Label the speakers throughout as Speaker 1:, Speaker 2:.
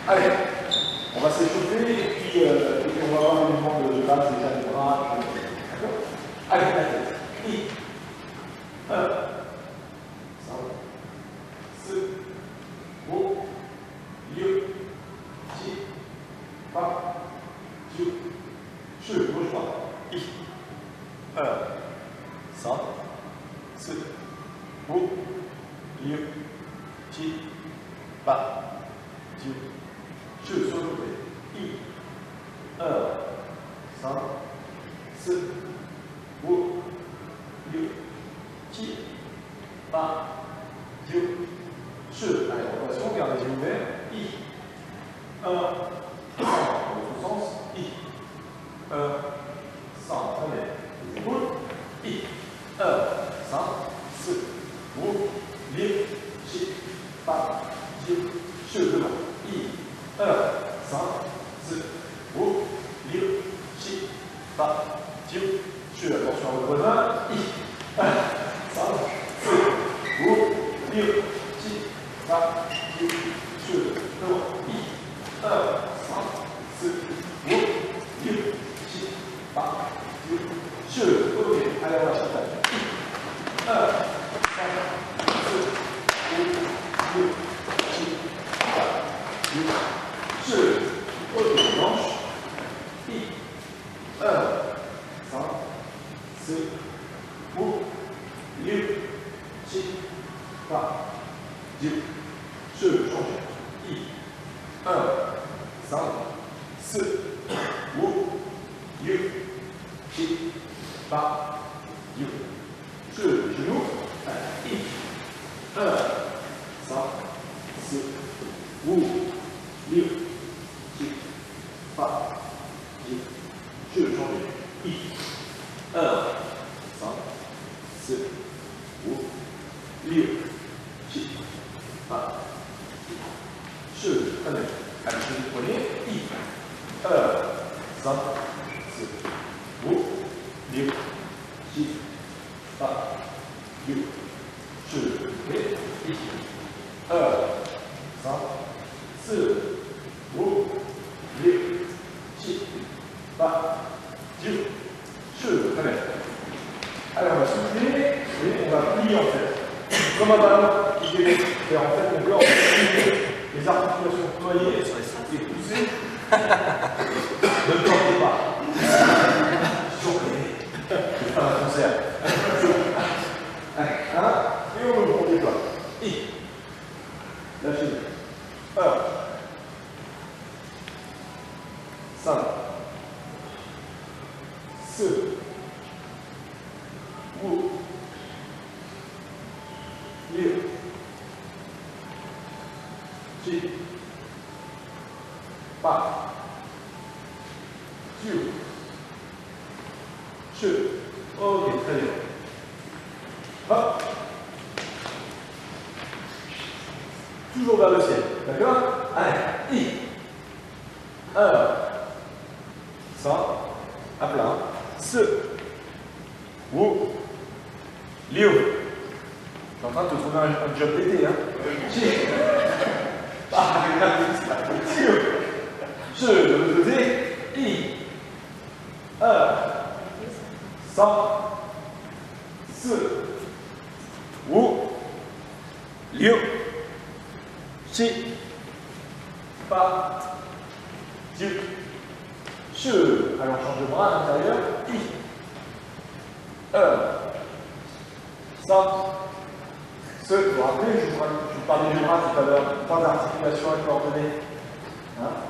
Speaker 1: Allez, on va s'échauffer et puis on va avoir un mouvement de base, déjà les bras. D'accord? Allez, la tête. Et 1, 5, 6, 6, 7, 8, 9, 10, bouge pas. 1, 5, 6, 7, 8, 9, 10, 10, sur le côté. 1, 5, 6, 8, 9, 10, 10, allez, rotation, garde les yeux ouverts. 1, 5, dans l'autre sens. 1, 5, très bien. Les épaules. 1, 5, 6, 8, 9, 10, 10, devant. 1, 5, 6, 8, 9, 10, 10, attention à votre voisin. 1, 5, 6, 8, 9, 10, 10, devant. 1, 5, 6, 8, 9, 10, 10, ok, allez, on va chercher. 1, 5, 6, 8, 9, 10, 10, ok, manche. 1, 5, 6, 8, 9, 10, 10, change. 1, 5, 6, 8, 9, 10, 10. Genou. 1, 5, 6, 8, 9, 10, 10. Change. 1, 5, 6, 8, 9, 10, 10. Très bien. Allez, je vais vous prenez. 1, 5, 6, 8, 9, 10, 10. Je vais. 1, 5, 6, 8, 9, 10, 10. Très bien. Alors, on va souffler et on va plier en fait. Comme un ballon qui est fait en fait, mon corps, les articulations noyées et poussées. Ne tentez pas. Je vais faire un concert. Et on le déploie. Lâchez. 1, 5, 6, 8, 9, 10, 10. Ok, très bien. Hop. Toujours vers le ciel. D'accord? Allez. 1, 5, à plat. 6, 8, 9. Je suis en train de te trouver un job d'été, hein? 10. Je vais vous donner 1, 5, 6, 8, 9, 10, 10. Alors, change de bras à l'intérieur. 1, 5, 6. Vous vous rappelez, je vous parlais du bras tout à l'heure, pas d'articulation à coordonner.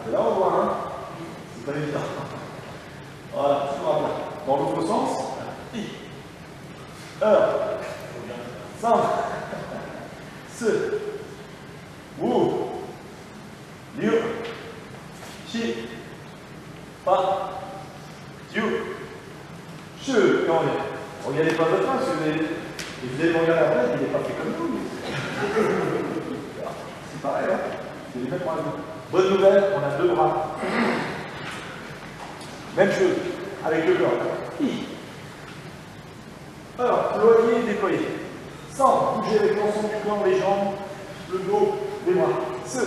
Speaker 1: C'est là, on voit, hein? C'est pas évident. Voilà, toujours à plat. Dans l'autre sens. 1, 5, 6, 8, 9, 10, 10. Et on est. Regardez pas votre main, si vous allez me regarder après, il n'est pas fait comme nous. C'est pareil, hein? C'est les mêmes bras. Bonne nouvelle, on a 2 bras. Même chose, avec le corps. Alors, ployer et déployer. Sans bouger avec l'ensemble du corps, les jambes, le dos, les bras. 6,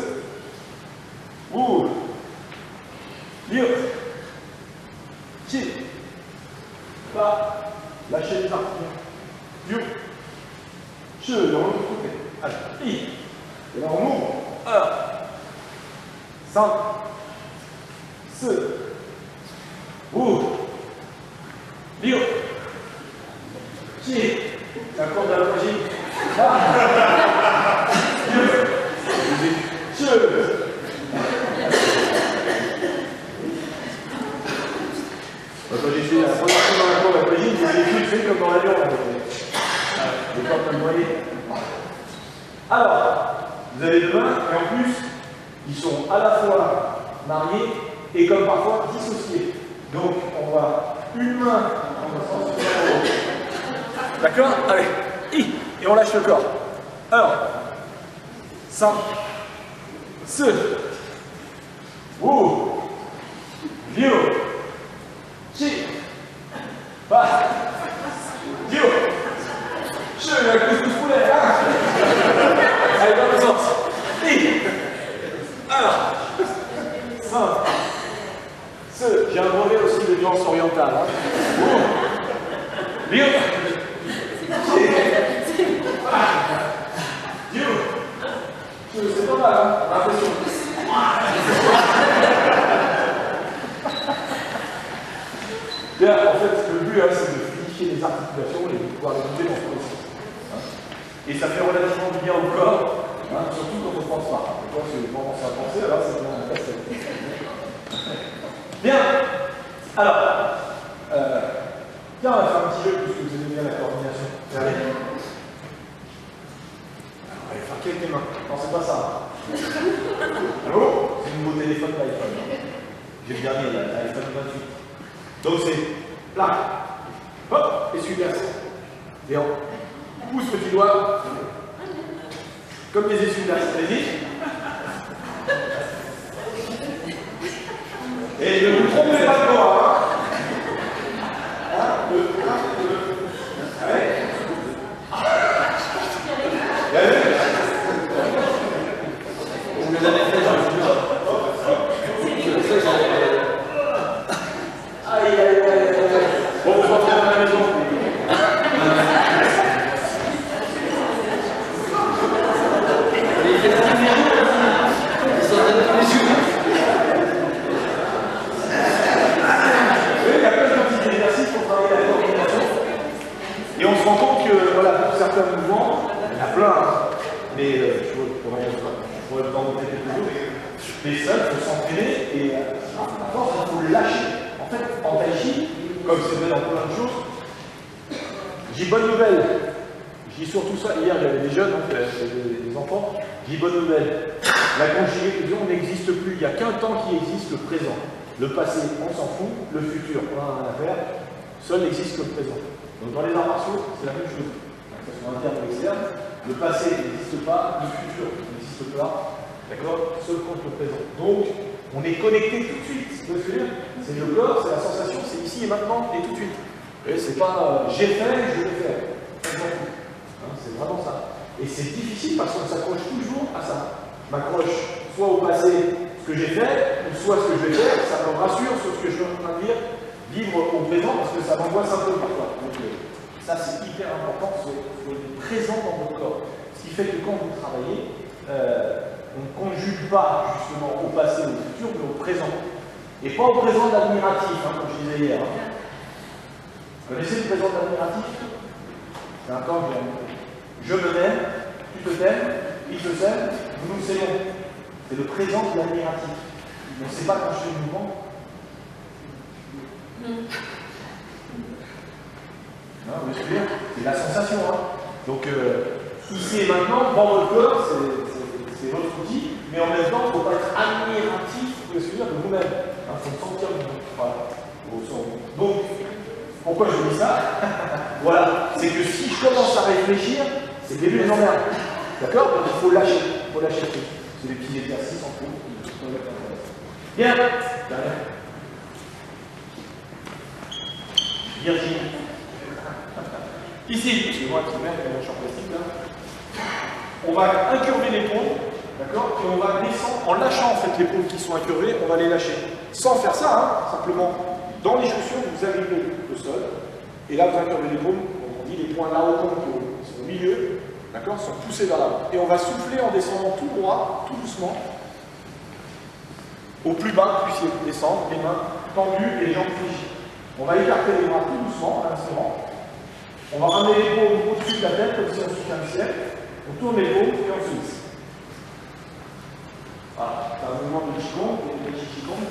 Speaker 1: 8, 5, 4, 5, 6, 7, la courbe de la logique. 8, 9, 10. Quand j'ai fait la première fois dans la courbe de la logique, j'ai fait comme dans l'avion. Les cordes comme vous voyez. Alors, vous avez deux mains, et en plus, ils sont à la fois mariés et comme parfois dissociés. Donc, on va une main en sens sur l'autre. D'accord? Allez, et on lâche le corps. 1, 5, 6, 5, 6, 7, 8, 9, 10. Je vais plus poulet. Allez, dans le sens. 1, 5, 6. J'ai un brevet aussi de danse orientale. 9, 10. C'est pas mal, hein? L'impression. Bien, en fait, le but, hein, c'est de fluidifier les articulations et de pouvoir les bouger dans tous les sens. Et ça fait relativement du bien au corps, hein, surtout quand on ne pense pas. Quand on commence à penser, alors c'est bien un casse-tête. Bien. Alors, tiens, on va faire un petit jeu puisque vous aimez bien la coordination. Allez. Alors, on va faire quelques mains. Non, c'est pas ça. Allô? C'est le nouveau téléphone d'iPhone. J'ai le dernier, l'iPhone 28. Donc c'est plaque. Hop, essuie-glace. Et on pousse petit doigt. Comme les essuie-glaces. Allez-y. Et ne vous trompez pas de moi. 1, 2, 1, 2. Allez. Allez. Je me l'avais fait dans le jeu. Aïe, aïe, aïe, aïe. Bon, vous rentrez dans la maison. Il y a plein de petits exercices pour travailler la coordination. Et on se rend compte que, voilà, pour certains mouvements, il y en a plein, hein, mais je pourrais vous en montrer quelques-uns. Mais ça, il faut s'entraîner et à force, il faut le lâcher. En fait, en tai chi, comme c'est vrai dans plein de choses, j'ai bonne nouvelle. Je dis surtout ça, hier j'avais des jeunes, hein, des enfants, j'ai bonne nouvelle. La conjugaison n'existe plus, il n'y a qu'un temps qui existe, le présent. Le passé, on s'en fout, le futur, on a rien à faire, seul n'existe que le présent. Donc dans les arts martiaux, c'est la même chose. Que ce soit interne ou externe, le passé n'existe pas, le futur n'existe pas, d'accord? Seul compte le présent. Donc, on est connecté tout de suite, c'est ce que je veux dire. C'est le corps, c'est la sensation, c'est ici et maintenant et tout de suite. Et c'est pas j'ai fait, je vais faire. Hein, c'est vraiment ça. Et c'est difficile parce qu'on s'accroche toujours à ça. Je m'accroche soit au passé, ce que j'ai fait, ou soit ce que je vais faire, ça me rassure sur ce que je suis en train de dire, vivre au présent parce que ça m'angoisse un peu parfois. Donc ça c'est hyper important, il faut être présent dans votre corps. Ce qui fait que quand vous travaillez, on ne conjugue pas justement au passé ou au futur, mais au présent. Et pas au présent de l'admiratif, hein, comme je disais hier. Vous connaissez le présent de l'admiratif? C'est un temps que je me t'aime, tu te t'aimes, il te s'aime, nous nous s'aimons. C'est le présent de l'admiratif. On ne sait pas quand je fais le mouvement. Non, vous voyez, c'est la sensation. Hein. Donc, ici et maintenant, dans votre corps, c'est votre outil, mais en même temps, il ne faut pas être admiratif de de vous-même. Il faut sentir vous-même. Voilà. Donc, pourquoi je dis ça? Voilà, c'est que si je commence à réfléchir, c'est le début de l'emmerde. D'accord? Donc il faut lâcher. Il faut lâcher tout. C'est des petits exercices en cours. Bien. Virginie. Ici, excusez-moi, qui met un champ plastique là. On va incurver l'épaule, d'accord? Et on va descendre en lâchant en fait les paumes qui sont incurvées, on va les lâcher. Sans faire ça, hein, simplement dans les chaussures, vous arrivez au sol, et là vous incurvez les paumes, on dit les points là au qui sont au milieu, d'accord, sont poussés vers l'avant. Et on va souffler en descendant tout droit, tout doucement. Au plus bas, que vous puissiez descendre, les mains tendues et les jambes fléchies. On va écarter les bras tout doucement à l'instant. On va ramener l'épaule au-dessus de la tête, comme si on soutient le ciel. On tourne l'épaule et on se lisse. Voilà, c'est un mouvement de Qigong,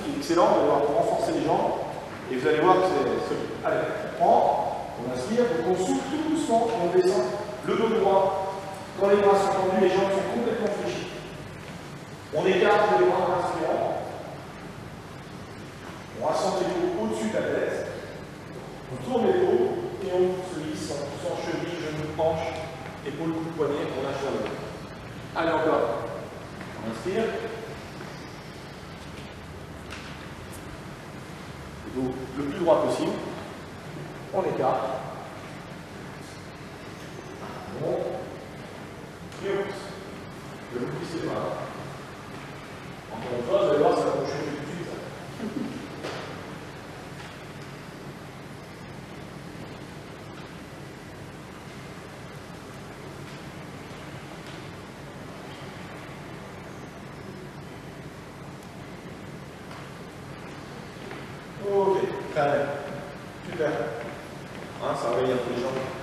Speaker 1: qui est excellent. Vous allez voir pour renforcer les jambes. Et vous allez voir que c'est solide. Allez, on prend, on inspire, donc on souffle tout doucement et on descend le dos droit. Quand les bras sont tendus, les jambes sont complètement fléchies. On écarte les bras en inspirant. On rassemble l'épaule au-dessus de la tête. On tourne l'épaule et on se lisse en poussant cheville, genou, hanche, épaule, coup de poignet, on lâche sur le dos. Allez, encore. On inspire. Le dos le plus droit possible. On écarte. Bon. Et on pousse. Je vous pousse les bras. Encore une fois, vous allez voir, ça va changer tout de suite. Ok, très bien. Super. Hein, ça réveille un peu les jambes.